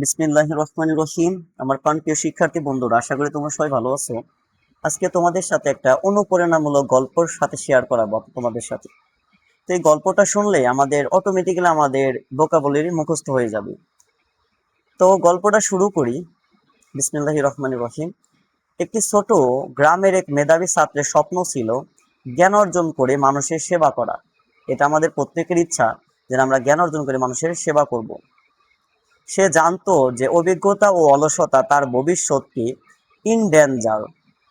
বিসমিল্লাহির রহমানির রহিম। আমার প্রাণপ্রিয় শিক্ষার্থী বন্ধুরা, আশা করি তোমরা সবাই ভালো আছো। আজকে তোমাদের সাথে একটা অনুপ্রেরণামূলক গল্পের সাথে শেয়ার করাবো তোমাদের সাথে। তো এই গল্পটা শুনলে আমাদের অটোমেটিক্যালি আমাদের ভোকাবুলারি মুখস্থ হয়ে যাবে। তো গল্পটা শুরু করি। বিসমিল্লাহির রহমানির রহিম। একটি ছোট গ্রামের এক মেধাবী ছাত্রের স্বপ্ন ছিল জ্ঞান অর্জন করে মানুষের সেবা করা। এটা আমাদের প্রত্যেকের ইচ্ছা যে আমরা জ্ঞান অর্জন করে মানুষের সেবা করব। সে জানতো যে অভিজ্ঞতা ও অলসতা তার ভবিষ্যৎকে ইনডেঞ্জার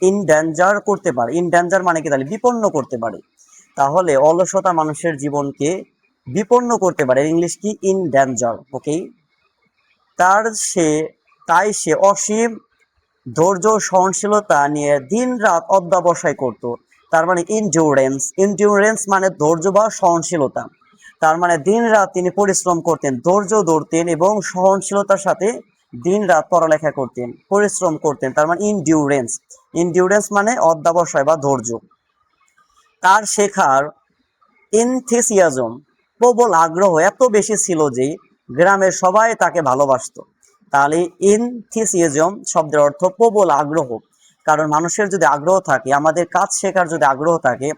ইনডেঞ্জার করতে পারে। ইনডেঞ্জার মানে কি, তাহলে বিপন্ন করতে পারে। তাহলে অলসতা মানুষের জীবনকে বিপন্ন করতে পারে, ইংলিশ কি, ইনডেঞ্জার। ওকে। তার সে তাই সে অসীম ধৈর্য সহনশীলতা নিয়ে দিন রাত অধ্যবসায় করত। তার মানে ইনডিউরেন্স, ইনডিউরেন্স মানে ধৈর্য বা সহনশীলতা। তার মানে দিন রাত তিনি পরিশ্রম করতেন, ধৈর্য ধরতেন এবং সহনশীলতার সাথে দিন রাত পড়ালেখা করতেন, পরিশ্রম করতেন। তার মানে ইনডিউরেন্স, ইনডিউরেন্স মানে অধ্যবসায় বা ধৈর্য। তার শেখার এনথুসিয়াজম, প্রবল আগ্রহ এত বেশি ছিল যে গ্রামের সবাই তাকে ভালোবাসতো। তাহলে এনথুসিয়াজম শব্দের অর্থ প্রবল আগ্রহ। কারণ মানুষের যদি আগ্রহ থাকে, আমাদের কাজ শেখার যদি আগ্রহ থাকে।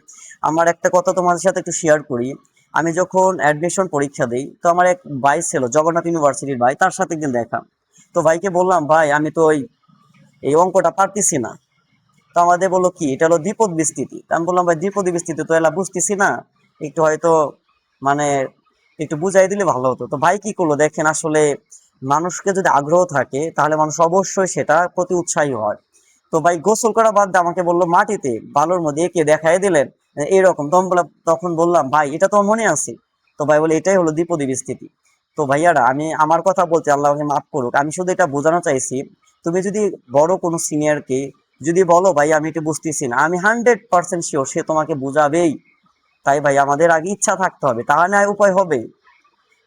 আমার একটা কথা তোমাদের সাথে একটু শেয়ার করি। আমি যখন অ্যাডমিশন পরীক্ষা দিই, তো আমার এক ভাই ছিল, জগন্নাথ ইউনিভার্সিটির ভাই, তার সাথে একদিন দেখা। তো ভাইকে বললাম, ভাই আমি তো এই অঙ্কটা পারতেছি না। তো আমাদের বললো কি, এটা হলো দ্বিপদ বিস্তৃতি। আমি বললাম, ভাই দ্বিপদী বিস্তৃতি তো এলা বুঝতেছি না, একটু হয়তো মানে একটু বুঝাই দিলে ভালো হতো। তো ভাই কি করলো দেখেন, আসলে মানুষকে যদি আগ্রহ থাকে তাহলে মানুষ অবশ্যই সেটা প্রতি উৎসাহী হয়। তো ভাই গোসল করা বাদ দিয়ে আমাকে বললো মাটিতে বালুর মধ্যে এঁকে দেখাই দিলেন এইরকম। তখন বললাম, ভাই এটা তো মনে আছে। তো ভাই বলে, এটাই হলো দ্বিপদী বিস্তৃতি। তো ভাইয়ারা, আমি আমার কথা বলতে আল্লাহ আমাকে মাফ করুক, আমি শুধু এটা বোঝানো চাইছি, তুমি যদি বড় কোনো সিনিয়রকে যদি বলো, ভাই আমি এটা বুঝতেছি না, আমি 100% শিওর সে তোমাকে বুঝাবেই। তাই ভাই আমাদের আগে ইচ্ছা থাকতে হবে, তাহলে উপায় হবে।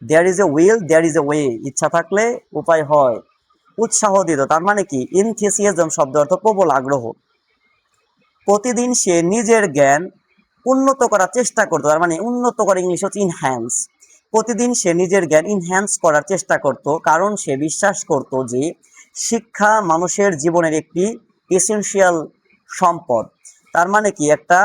There is a will, there is a way. ইচ্ছা থাকলে উপায় হয়। উৎসাহ দিত, তার মানে কি, ইনথিউসিয়াজম শব্দ অর্থ প্রবল আগ্রহ। প্রতিদিন সে নিজের জ্ঞান উন্নত করার চেষ্টা করতো। তার মানে উন্নত করা ইংলিশ হচ্ছে ইনহ্যান্স। প্রতিদিন সে নিজের জ্ঞান ইনহ্যান্স করার চেষ্টা করত, কারণ সে বিশ্বাস করত যে শিক্ষা মানুষের জীবনের একটি এসেনশিয়াল সম্পদ। তার মানে কি, একটা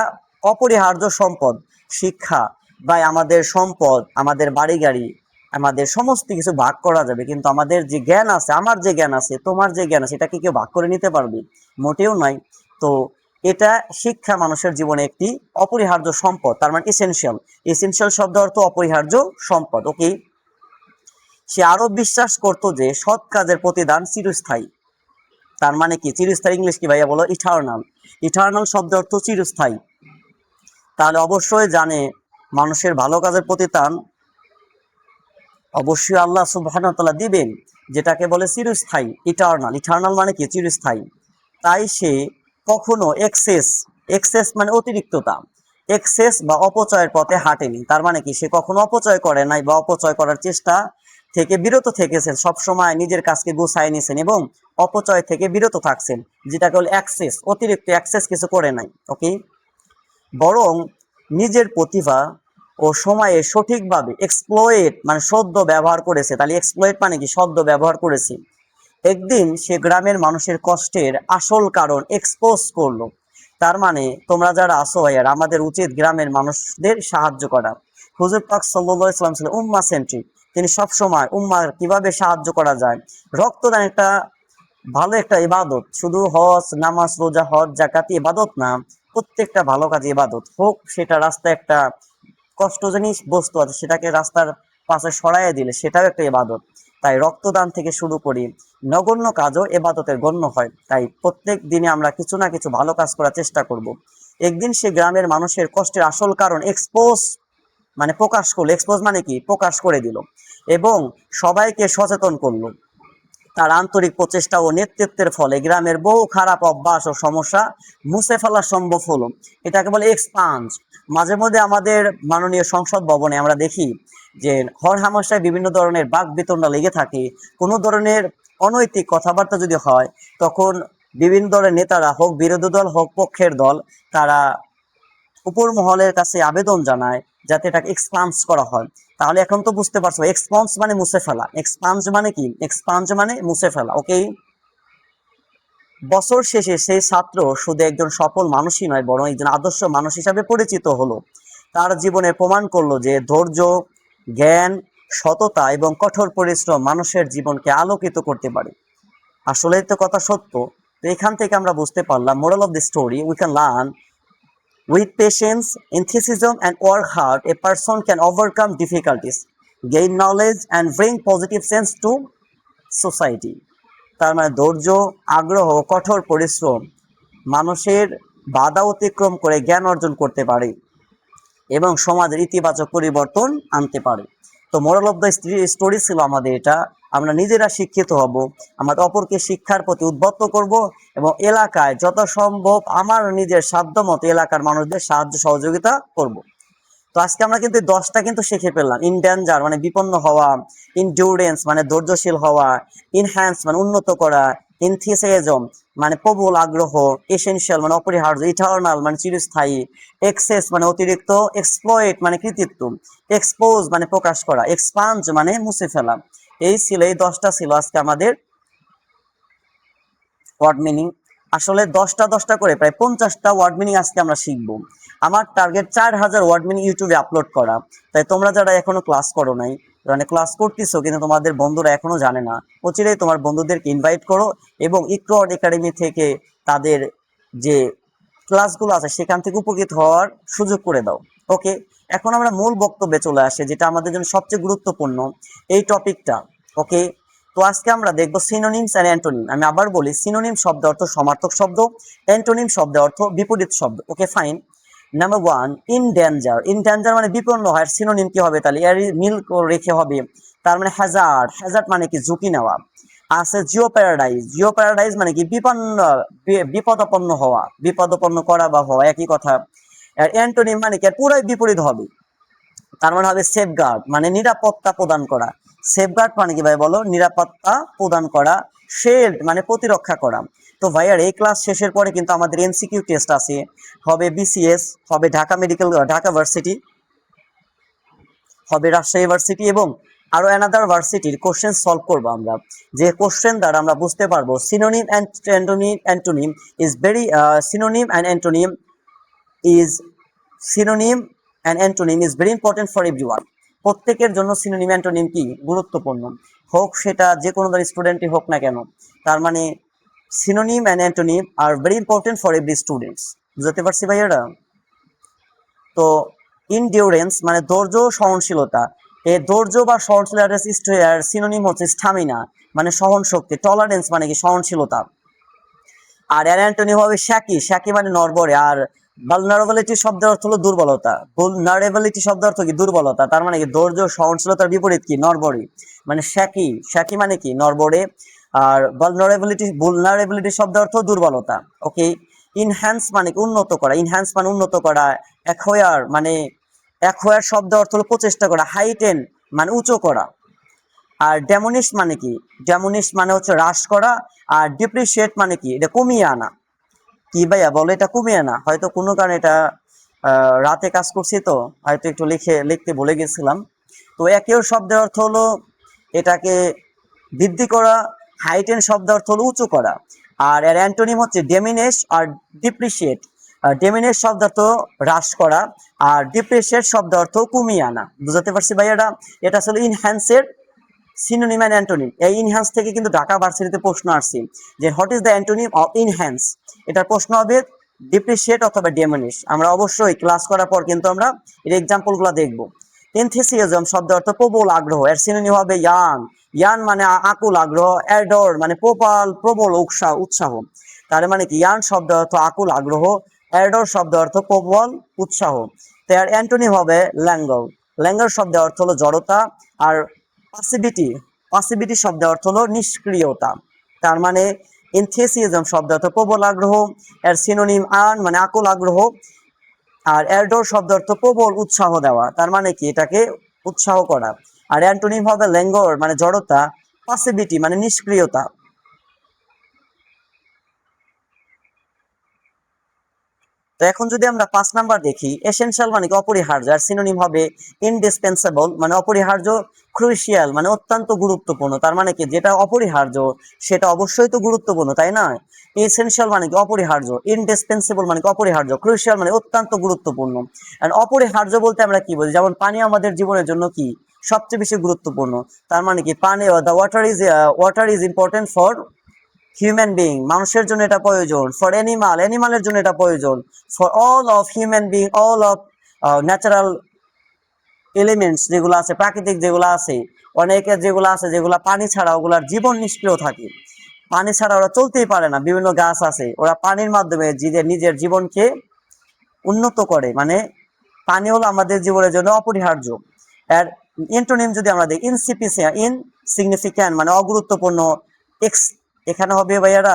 অপরিহার্য সম্পদ শিক্ষা। বা আমাদের সম্পদ, আমাদের বাড়ি গাড়ি, আমাদের সমস্ত কিছু ভাগ করা যাবে, কিন্তু আমাদের যে জ্ঞান আছে, আমার যে জ্ঞান আছে, তোমার যে জ্ঞান আছে, এটা কি কেউ ভাগ করে নিতে পারবে? মোটেও নয়। তো এটা শিক্ষা মানুষের জীবনে একটি অপরিহার্য সম্পদ, তার মানে এসেনশিয়াল। এসেনশিয়াল শব্দ অর্থ অপরিহার্য সম্পদ। ওকে। সে আরো বিশ্বাস করত যে সৎ কাজের প্রতিদান চিরস্থায়ী। তার মানে কি, চিরস্থায়ী ইংলিশ কি ভাইয়া বলো? ইটারনাল। ইটারনাল শব্দ অর্থ চিরস্থায়ী। তাহলে অবশ্যই জানে মানুষের ভালো কাজের প্রতিদান অবশ্যই আল্লাহ সুবহানাহু ওয়া তাআলা দিবেন, যেটাকে বলে চিরস্থায়ী, ইটারনাল। ইটারনাল মানে কি, চিরস্থায়ী। তাই সে কখনো এক্সেস, এক্সেস মানে অতিরিক্ততা, এক্সেস বা অপচয়ের পথে হাঁটেনি। তার মানে কি, সে কখনো অপচয় করে নাই বা অপচয় করার চেষ্টা থেকে বিরত থেকেছেন, সবসময় নিজের কাজকে গুছায় নিয়েছেন এবং অপচয় থেকে বিরত থাকছেন, যেটাকে বলে অ্যাক্সেস, অতিরিক্ত অ্যাক্সেস কিছু করে নাই। ওকে। বরং নিজের প্রতিভা ও সময়ে সঠিকভাবে এক্সপ্লয়েট মানে সদ্য ব্যবহার করেছে। তাহলে এক্সপ্লয়েট মানে কি, সদ্য ব্যবহার করেছে। একদিন সে গ্রামের মানুষের কষ্টের আসল কারণ এক্সপোজ করলো। তার মানে তোমরা যারা আসো ভাইয়ার, আমাদের উচিত গ্রামের মানুষদের সাহায্য করা। হুজুর পাক সাল্লাল্লাহু আলাইহি ওয়াসাল্লাম ছিলেন উম্মাহ সেন্ট্রিক। তিনি সবসময় উম্মার কিভাবে সাহায্য করা যায়। রক্তদান একটা ভালো একটা ইবাদত। শুধু হজ, নামাজ, রোজা, হজ, জাকাত ইবাদত না, প্রত্যেকটা ভালো কাজ ইবাদত। হোক সেটা রাস্তায় একটা কষ্টজনক বস্তু আছে, সেটাকে রাস্তার পাশে সরাইয়া দিলে সেটাও একটা ইবাদত। তাই রক্তদান থেকে শুরু করি নগণ্য কাজও ইবাদতের গণ্য হয়। তাই প্রত্যেক দিনে আমরা কিছু না কিছু ভালো কাজ করার চেষ্টা করব। একদিন সে গ্রামের মানুষের কষ্টের আসল কারণ এক্সপোজ মানে প্রকাশ করলো। এক্সপোজ মানে কি, প্রকাশ করে দিল এবং সবাইকে সচেতন করলো। তার আন্তরিক প্রচেষ্টা ও নেতৃত্বের ফলে গ্রামের বহু খারাপ অভ্যাস ও সমস্যা মুছে ফেলা সম্ভব হলো। এটাকে বলে এক্সপান্স। মাঝে মধ্যে আমাদের মাননীয় সংসদ ভবনে আমরা দেখি যে হরহামেশায় বিভিন্ন ধরনের বাক বিতণ্ডা লেগে থাকে। কোনো ধরনের অনৈতিক কথাবার্তা যদি হয়, তখন বিভিন্ন দলের নেতারা, হোক বিরোধী দল হোক পক্ষের দল, তারা উপর মহলের কাছে আবেদন জানায় যাতে এটাকে এক্সপান্স করা হয়। তাহলে এখন তো বুঝতে পারছো এক্সপান্স মানে মুছে ফেলা, এক্সপান্স মানে কি, এক্সপান্স মানে মুছে ফেলা। ওকে, বছর শেষে সেই ছাত্র শুধু একজন সফল মানুষই নয়, বরং একজন আদর্শ মানুষ হিসাবে পরিচিত হলো। তার জীবনে প্রমাণ করলো যে ধৈর্য, জ্ঞান, সততা এবং কঠোর পরিশ্রম মানুষের জীবনকে আলোকিত করতে পারে। আসলেই তো কথা সত্য। তো এখান থেকে আমরা বুঝতে পারলাম moral of the story, we can learn with patience, enthusiasm, and work hard, a person can overcome difficulties, gain knowledge, and bring positive sense to society. তার মানে ধৈর্য, আগ্রহ, কঠোর পরিশ্রম মানুষের বাধা অতিক্রম করে জ্ঞান অর্জন করতে পারে এবং সমাজের ইতিবাচক পরিবর্তন আনতে পারে। তো মোরাল অফ দ্য স্টোরি ছিল আমাদের এটা, আমরা নিজেরা শিক্ষিত হব, আমাদের অপরকে শিক্ষার প্রতি উদ্বুদ্ধ করব এবং এলাকায় যত সম্ভব আমার নিজের সাধ্যমতো এলাকার মানুষদের সাহায্য সহযোগিতা করব। তো আজকে আমরা কিন্তু 10টা কিন্তু শিখে ফেললাম। ইনডেঞ্জার মানে বিপন্ন হওয়া, ইনডিউরেন্স মানে ধৈর্যশীল হওয়া, ইনহ্যান্স মানে উন্নত করা, এনথিউসিয়াজম মানে প্রবল আগ্রহ, এসেনশিয়াল মানে অপরিহার্য, ইটারনাল মানে চিরস্থায়ী, এক্সেস মানে অতিরিক্ত, এক্সপ্লয়েট মানে কৃতিত্ব, এক্সপোজ মানে প্রকাশ করা, এক্সপান্স মানে মুছে ফেলা। এই 10টা ছিল আজকে আমাদের ওয়ার্ড মিনিং। আসলে 10টা করে প্রায় 50টা ওয়ার্ড মিনিং আজকে আমরা শিখবো। আমার টার্গেট 4000 ওয়ার্ড মিনিং ইউটিউবে আপলোড করা। তাই তোমরা যারা এখনো ক্লাস করো নাই, মানে ক্লাস করতেছো কিন্তু তোমাদের বন্ধুরা এখনো জানে না, অচিরেই তোমার বন্ধুদেরকে ইনভাইট করো এবং ইকরড একাডেমি থেকে তাদের যে ক্লাসগুলো আছে সেখান থেকে উপকৃত হওয়ার সুযোগ করে দাও। ওকে, এখন আমরা মূল বক্তব্যে চলে আসি, যেটা আমাদের জন্য সবচেয়ে গুরুত্বপূর্ণ এই টপিকটা। ওকে, তো আজকে আমরা দেখবো সিনোনিমস এন্ড অ্যান্টোনিম। আমি আবার বলি, সিনোনিম শব্দ অর্থ সমার্থক শব্দ, অ্যান্টোনিম শব্দ অর্থ বিপরীত শব্দ। Okay fine. Number 1, in danger. In danger মানে বিপন্ন হয়, সিনোনিম কি হবে তাহলে এর মিল রেখে হবে, তার মানে হ্যাজার্ড। হ্যাজার্ড মানে কি ঝুঁকি নেওয়া। আছে জিও প্যারাডাইজ। জিও প্যারাডাইজ মানে কি বিপন্ন, বিপদাপন্ন হওয়া, বিপদাপন্ন করা বা হওয়া একই কথা। আর অ্যান্টোনিম মানে কি পুরাই বিপরীত হবে, তার মানে হবে সেফগার্ড মানে নিরাপত্তা প্রদান করা। সেফগার্ড মানে কি ভাই বলো, নিরাপত্তা প্রদান করা। শেল্ড মানে প্রতিরক্ষা করা। তো ভাইয়ার এই ক্লাস শেষের পরে কিন্তু আমাদের এমসিকিউ টেস্ট আছে, হবে বিসিএস, হবে ঢাকা ভার্সিটি, হবে রাজশাহী ইউনিভার্সিটি এবং আরো অ্যানাদার ভার্সিটির কোশ্চেন সলভ করবো আমরা, যে কোশ্চেন দ্বারা আমরা বুঝতে পারবো synonym and antonym is very synonym and antonym is synonym and antonym is very important for everyone. প্রত্যেকের জন্য সিনোনিম অ্যান্টোনিম কি গুরুত্বপূর্ণ, হোক সেটা যে কোনো স্টুডেন্টই হোক না কেন। তার মানে synonym and antonym are very important for every students. বুঝতে পারছি ভাইয়ারা? তো ইনডিউরেন্স মানে ধৈর্য, সহনশীলতা। এই ধৈর্য বা সহনশীলতার সিনোনিম হচ্ছে স্টামিনা মানে সহন শক্তি। টলারেন্স মানে কি সহনশীলতা। আর এর অ্যান্টোনিম হবে শ্যাকি। শ্যাকি মানে নড়বড়ে। আর ভালনারেবিলিটি শব্দের অর্থ হলো দুর্বলতা। ভালনারেবিলিটি শব্দের অর্থ কি দুর্বলতা, তার মানে কি ধৈর্য সহনশীলতার বিপরীত কি নড়বড়ে, মানে শ্যাকি। শ্যাকি মানে কি নড়বড়ে। আর ভালনারেবিলিটি শব্দের অর্থ দুর্বলতা। ওকে, ইনহ্যান্স মানে কি উন্নত করা। ইনহ্যান্স মানে উন্নত করা। অ্যাকোয়ার মানে অ্যাকোয়ার শব্দের অর্থ হলো প্রচেষ্টা করা। হাইটেন মানে উঁচু করা। আর ডেমোনিশ মানে কি, ডেমোনিশ মানে হচ্ছে হ্রাস করা। আর ডিপ্রিসিয়েট মানে কি, এটা কমিয়ে আনা। কি ভাইয়া বলো, এটা কমিয়ে আনা। হয়তো কোনো কারণে এটা রাতে কাজ করছি তো হয়তো একটু লিখতে ভুলে গেছিলাম। তো একেও শব্দের অর্থ হলো এটাকে বৃদ্ধি করা। হাইটেন শব্দের অর্থ হলো উঁচু করা। আর এর অ্যান্টোনিম হচ্ছে ডেমিনেশ আর ডিপ্রিসিয়েট। ডেমিনেশ শব্দ অর্থ হ্রাস করা আর ডিপ্রিসিয়েট শব্দ অর্থ কমিয়ে আনা। বুঝতে পারছি ভাইয়াটা? এটা আসলে ইনহ্যান্সের সিনোনিম অ্যান্ড অ্যান্টোনিম। এই ইনহ্যান্স থেকে কিন্তু ঢাকা ভার্সিটিতে প্রশ্ন আসছে যে what is the antonym of enhance. এটার প্রশ্ন হবে ডিপ্রিসিয়েট অথবা ডেমনিশ। আমরা অবশ্যই ক্লাস করার পর কিন্তু আমরা এর এক্সাম্পলগুলো দেখব। এনথুসিয়াজম শব্দ অর্থ প্রবল আগ্রহ। এর সিনোনিম হবে ইয়ান। ইয়ান মানে আকুল আগ্রহ। অ্যাডর মানে প্রবল উৎসাহ। তার মানে কি ইয়ান শব্দ অর্থ আকুল আগ্রহ, অ্যাডর শব্দ অর্থ প্রবল উৎসাহ। তার অ্যান্টোনিম হবে ল্যাঙ্গর। ল্যাঙ্গর শব্দের অর্থ হলো জড়তা। আর পাসিভিটি, পাসিভিটি শব্দের অর্থ হলো নিষ্ক্রিয়তা। তার মানে এনথুসিয়াজম শব্দ অর্থ প্রবল আগ্রহ, এর সিনোনিম আন মানে আকুল আগ্রহ। আর অ্যাডোর শব্দ অর্থ প্রবল উৎসাহ দেওয়া, তার মানে কি এটাকে উৎসাহ করা। আর অ্যান্টোনিম হবে ল্যাঙ্গর মানে জড়তা, পাসিভিটি মানে নিষ্ক্রিয়তা। তো এখন যদি আমরা 5 নাম্বার দেখি, এসেনশিয়াল মানে কি অপরিহার্য, আর সিনোনিম হবে ইনডিসপেন্সেবল মানে অপরিহার্য, ক্রুশিয়াল মানে অত্যন্ত গুরুত্বপূর্ণ। তার মানে কি যেটা অপরিহার্য সেটা অবশ্যই তো গুরুত্বপূর্ণ, তাই না? এসেনশিয়াল মানে কি অপরিহার্য, ইনডিসপেন্সেবল মানে কি অপরিহার্য, ক্রুশিয়াল মানে অত্যন্ত গুরুত্বপূর্ণ। আর অপরিহার্য বলতে আমরা কি বুঝি? যেমন পানি আমাদের জীবনের জন্য কি সবচেয়ে বেশি গুরুত্বপূর্ণ। তার মানে কি পানি, the water is important for human being, মানুষের জন্য এটা প্রয়োজন, ফর অ্যানিমালের জন্য এটা প্রয়োজন, for all of human being, all of natural elements যেগুলো আছে, প্রাকৃতিক যেগুলো আছে, অনেকের যেগুলো আছে যেগুলো পানি ছাড়া ওগুলার জীবন নিষ্ক্রিয় থাকে, পানি ছাড়া ওরা চলতেই পারে না। বিভিন্ন গাছ আছে ওরা পানির মাধ্যমে নিজের জীবনকে উন্নত করে, মানে পানি হলো আমাদের জীবনের জন্য অপরিহার্য। আর এন্টোনিম যদি আমরা দেখি, ইনসিগনিফিক্যান্ট মানে অগুরুত্বপূর্ণ, এখানে হবে ভাইয়ারা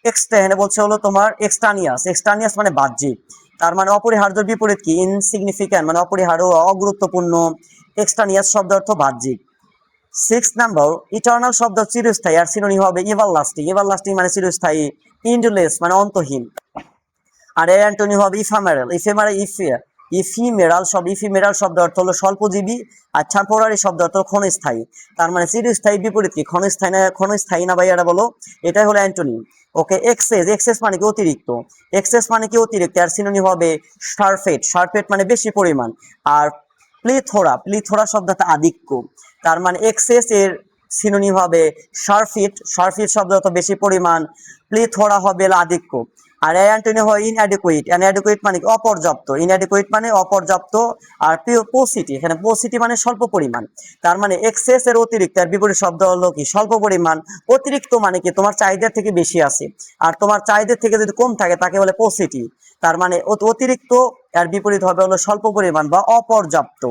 এখানে বলছে হলো তোমার এক্সটানিয়াস মানে বাহ্যিক। তার মানে অপরিহার্যের বিপরীত কি? ইনসিগনিফিক্যান্ট মানে অপরিহার্য, অগুরুত্বপূর্ণ। এক্সটানিয়াস শব্দ অর্থ বাহ্যিক। 6 নাম্বার, ইটার্নাল শব্দ চিরস্থায়ী, আর সিনোনিম হবে এভারলাস্টিং মানে চিরস্থায়ী। ইন্ডলেস মানে অন্তহীন, আর এর অ্যান্টোনিম হবে ইফিমেরাল শব্দ অর্থ হলো স্বল্পজীবী, আর টেম্পোরারি শব্দ অর্থ ক্ষণস্থায়ী। তার মানে চিরস্থায়ী বিপরীত কি? ক্ষণস্থায়ী না ভাইয়ারা বলো? এটাই হলো অ্যান্টোনিম। ওকে, এক্সেস মানে কি অতিরিক্ত, আর সিনোনিম হবে সারফেট মানে বেশি পরিমাণ। আর প্লিথোরা শব্দটা আধিক্য। তার মানে এক্সেস এর সিনোনিম হবে সারফিট শব্দ অর্থ বেশি পরিমাণ, প্লিথোরা হবে আধিক্য। আর অ্যান্টোনিম হয় ইনঅ্যাডিকুয়েট মানে অপর্যাপ্ত। আর পোসিটি, এখানে পোসিটি মানে স্বল্প পরিমাণ। তার মানে এক্সেস এর অতিরিক্ত, আর বিপরীত শব্দ হলো কি? স্বল্প পরিমাণ। অতিরিক্ত মানে কি? তোমার চাহিদা থেকে বেশি আছে, আর তোমার চাহিদা থেকে যদি কম থাকে তাকে বলে পোসিটি। তার মানে অতিরিক্ত, আর বিপরীত হবে হলো স্বল্প পরিমাণ বা অপর্যাপ্ত।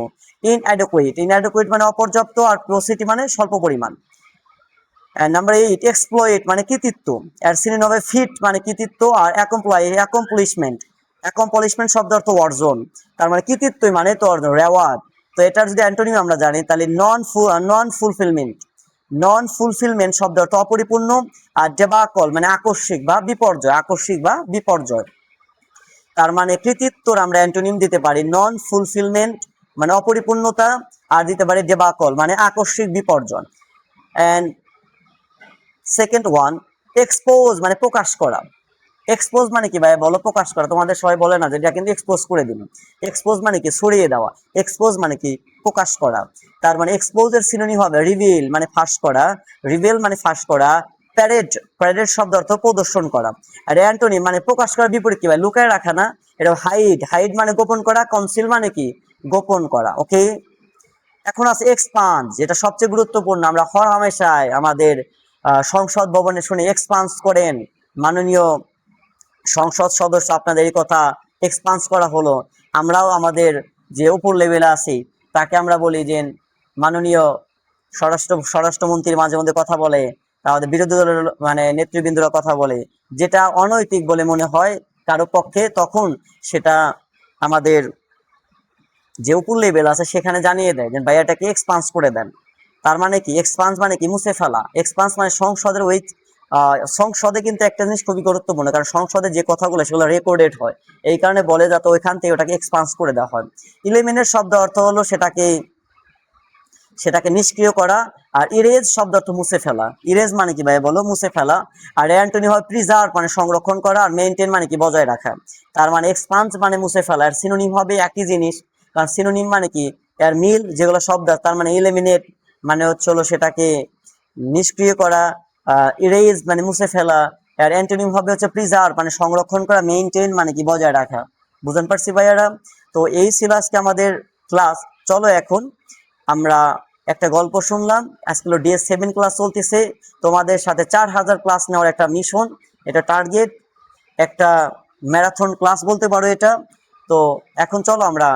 ইনঅ্যাডিকুয়েট মানে অপর্যাপ্ত, আর পোসিটি মানে স্বল্প পরিমাণ। নাম্বার 8, এক্সপ্লয়েট মানে কৃতিত্ব, আর সিনোনিম হবে ফিট মানে কৃতিত্ব, আর অ্যাকমপ্লিশমেন্ট শব্দ অর্থ অর্জন। তার মানে কৃতিত্বই মানে তো অর্জন, রেওয়ার্ড। তো এটার যদি অ্যান্টোনিম আমরা জানি তাহলে নন ফুলফিলমেন্ট শব্দ অর্থ অপরিপূর্ণ, আর ডেবাকল মানে আকস্মিক বা বিপর্যয়। তার মানে কৃতিত্বর আমরা অ্যান্টোনিম দিতে পারি নন ফুলফিলমেন্ট মানে অপরিপূর্ণতা, আর দিতে পারি ডেবাকল মানে আকস্মিক বিপর্যয়। অ্যান্ড সেকেন্ড ওয়ান, এক্সপোজ মানে প্রকাশ করা। এক্সপোজ মানে কি ভাই বলো? প্রকাশ করা। তোমাদের সবাই বলে না যে এটা কিন্তু এক্সপোজ করে দিন। এক্সপোজ মানে কি? ছড়িয়ে দেওয়া। এক্সপোজ মানে কি? প্রকাশ করা। তার মানে এক্সপোজের সিনোনিম হবে রিভিল মানে ফাঁস করা, প্যারেড শব্দ অর্থ প্রদর্শন করা। আর অ্যান্টোনিম মানে প্রকাশ করার বিপরীত কি ভাই? লুকায় রাখা না, এটা হাইড মানে গোপন করা, কনসিল মানে কি? গোপন করা। ওকে, এখন আছে এক্সপান্স, যেটা সবচেয়ে গুরুত্বপূর্ণ। আমরা হরহামেশায় আমাদের সংসদ ভবনে শুনি এক্সপান্স করেন মাননীয় সংসদ সদস্য, আপনাদের এই কথা এক্সপান্স করা হলো। আমরাও আমাদের যে উপর লেভেলে আছি তাকে আমরা বলি যে মাননীয় স্বরাষ্ট্রমন্ত্রী মাঝে মধ্যে কথা বলে, আমাদের বিরোধী দলের মানে নেতৃবৃন্দরা কথা বলে, যেটা অনৈতিক বলে মনে হয় কারো পক্ষে, তখন সেটা আমাদের যে উপর লেভেল আছে সেখানে জানিয়ে দেয় যে ভাই এটাকে এক্সপান্স করে দেন। তার মানে কি? এক্সপান্স মানে কি? মুছে ফেলা। এক্সপান্স মানে সংসদের সংসদে কিন্তু একটা জিনিস খুবই গুরুত্বপূর্ণ, কারণ সংসদে যে কথাগুলো সেগুলো রেকর্ডেড হয়, এই কারণে বলে যাতে ওইখান থেকে ওটাকে এক্সপান্স করে দেওয়া হয়। ইলিমিনেট শব্দ অর্থ হলো সেটাকে নিষ্ক্রিয় করা, আর ইরেজ শব্দ অর্থ মুছে ফেলা। ইরেজ মানে কি ভাই বলো? মুছে ফেলা। আর অ্যান্টোনি হয় প্রিজার্ভ মানে সংরক্ষণ করা, আর মেইনটেইন মানে কি? বজায় রাখা। তার মানে এক্সপান্স মানে মুছে ফেলা, আর সিনোনিম হবে একই জিনিস, কারণ সিনোনিম মানে কি? এর মিল যেগুলো শব্দ, তার মানে ইলিমিনেট মানে হচ্ছে হলো সেটাকে নিষ্ক্রিয় করা, ইরেজ মানে মুছে ফেলা, আর অ্যান্টোনিম হবে হচ্ছে প্রিজার্ভ মানে সংরক্ষণ করা, মেইনটেইন মানে কি? বজায় রাখা। বুঝতে পারছি ভাইয়ারা? তো এই ছিল আজকে আমাদের ক্লাস। চলো এখন আমরা একটা গল্প শুনলাম। আজকে DS7 ক্লাস চলতেছে, তোমাদের সাথে 4000 ক্লাস নেওয়ার একটা মিশন, এটা টার্গেট, একটা ম্যারাথন ক্লাস বলতে পারো এটা। তো এখন চলো আমরা